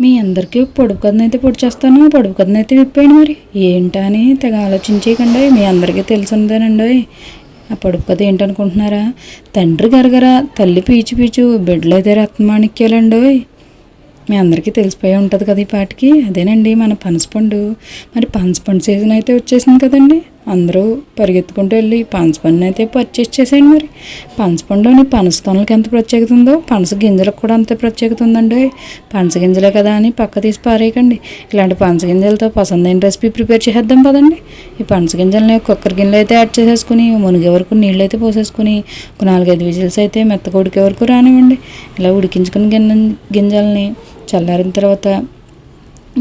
మీ అందరికీ పొడుపు కథనైతే పొడి చేస్తాను. పొడుపు కథనైతే విప్పేయండి. మరి ఏంటా అని తెగ ఆలోచించేయకండి. మీ అందరికీ తెలుసుందేనండి. ఆ పొడుపు కథ ఏంటనుకుంటున్నారా? తండ్రి గరగర, తల్లి పీచు పీచు, బిడ్డలైతే రత్నమాణిక్యాలండి. మీ అందరికీ తెలిసిపోయి ఉంటుంది కదా ఈ పాటికి. అదేనండి మన పనసపండు. మరి పనసపండు సీజన్ అయితే వచ్చేసింది కదండి. అందరూ పరిగెత్తుకుంటూ వెళ్ళి పనసపండుని అయితే పర్చేస్ చేసేయండి. మరి పనసపండులోని పనస తొనలకి ఎంత ప్రత్యేకత ఉందో పనస గింజలకు కూడా అంతే ప్రత్యేకత ఉందండి. పనస గింజలే కదా అని పక్క తీసి పారేయకండి. ఇలాంటి పనస గింజలతో పసందైన రెసిపీ ప్రిపేర్ చేసేద్దాం పదండి. ఈ పనస గింజలని కుక్కర్ గిన్నెలు అయితే యాడ్ చేసేసుకుని మునిగే వరకు నీళ్ళు అయితే పోసేసుకుని ఒక 4-5 విజిల్స్ అయితే మెత్తగా ఉడికే వరకు రానివ్వండి. ఇలా ఉడికించుకుని గింజల్ని చల్లారిన తర్వాత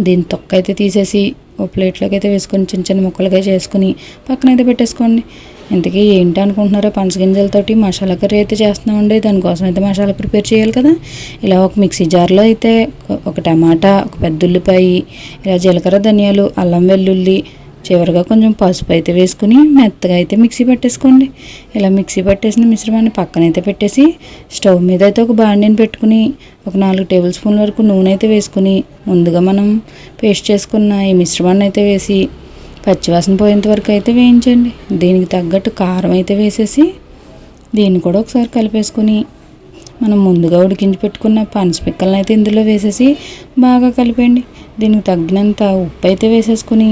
దీని తొక్క అయితే తీసేసి ఓ ప్లేట్లోకి అయితే వేసుకొని చిన్న చిన్న ముక్కలుగా చేసుకుని పక్కన అయితే పెట్టేసుకోండి. ఇంతకీ ఏంటి అనుకుంటున్నారో పనసగింజలతోటి మసాలా కర్రీ అయితే చేస్తున్నామండి. దానికోసం అయితే మసాలా ప్రిపేర్ చేయాలి కదా. ఇలా ఒక మిక్సీ జార్లో అయితే ఒక టమాటా, ఒక పెద్ద ఉల్లిపాయ, ఇలా జీలకర్ర, ధనియాలు, అల్లం వెల్లుల్లి, చివరిగా కొంచెం పసుపు అయితే వేసుకుని మెత్తగా అయితే మిక్సీ పట్టేసుకోండి. ఇలా మిక్సీ పట్టేసిన మిశ్రమాన్ని పక్కనైతే పెట్టేసి స్టవ్ మీద అయితే ఒక బాండీని పెట్టుకుని ఒక 4 టేబుల్ స్పూన్ల వరకు నూనె అయితే వేసుకుని ముందుగా మనం పేస్ట్ చేసుకున్న ఈ మిశ్రమాన్ని అయితే వేసి పచ్చివాసన పోయేంత వరకు అయితే వేయించండి. దీనికి తగ్గట్టు కారం అయితే వేసేసి దీన్ని కూడా ఒకసారి కలిపేసుకుని మనం ముందుగా ఉడికించి పెట్టుకున్న పనస పిక్కలను అయితే ఇందులో వేసేసి బాగా కలిపేయండి. దీనికి తగ్గినంత ఉప్పు అయితే వేసేసుకుని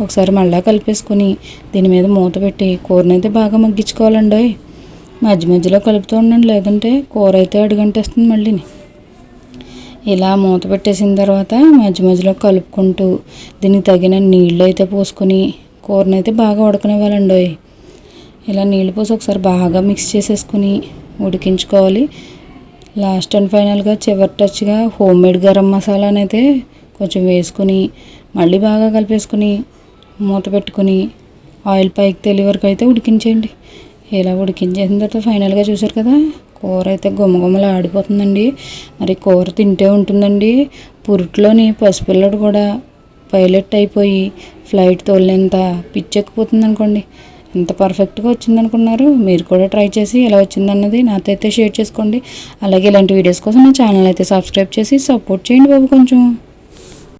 ఒకసారి మళ్ళీ కలిపేసుకుని దీని మీద మూత పెట్టి కూరని అయితే బాగా మగ్గించుకోవాలండి. మధ్య మధ్యలో కలుపుతూ ఉండండి, లేదంటే కూర అయితే అడుగంటేస్తుంది మళ్ళీని. ఇలా మూత పెట్టేసిన తర్వాత మధ్య మధ్యలో కలుపుకుంటూ దీనికి తగిన నీళ్ళు అయితే పోసుకొని కూరని అయితే బాగా ఉడకనివ్వాలండి. ఇలా నీళ్ళు పోసి ఒకసారి బాగా మిక్స్ చేసేసుకుని ఉడికించుకోవాలి. లాస్ట్ అండ్ ఫైనల్గా చివరి టచ్గా హోమ్ మేడ్ గరం మసాలాని అయితే కొంచెం వేసుకుని మళ్ళీ బాగా కలిపేసుకుని మూత పెట్టుకుని ఆయిల్ పైకి తేలి వరకు అయితే ఉడికించేయండి. ఇలా ఉడికించేసిన తర్వాత ఫైనల్గా చూసారు కదా, కూర అయితే గుమ్మగుమ్మలు ఆడిపోతుందండి. మరి కూర తింటే ఉంటుందండి. పురుట్లోని పసిపిల్లడు కూడా పైలట్ అయిపోయి ఫ్లైట్ తోలేంత పిచ్చెక్కిపోతుంది అనుకోండి. ఎంత పర్ఫెక్ట్గా వచ్చిందనుకున్నారు. మీరు కూడా ట్రై చేసి ఎలా వచ్చిందన్నది నాతో అయితే షేర్ చేసుకోండి. అలాగే ఇలాంటి వీడియోస్ కోసం నా ఛానల్ అయితే సబ్స్క్రైబ్ చేసి సపోర్ట్ చేయండి బాబు కొంచెం.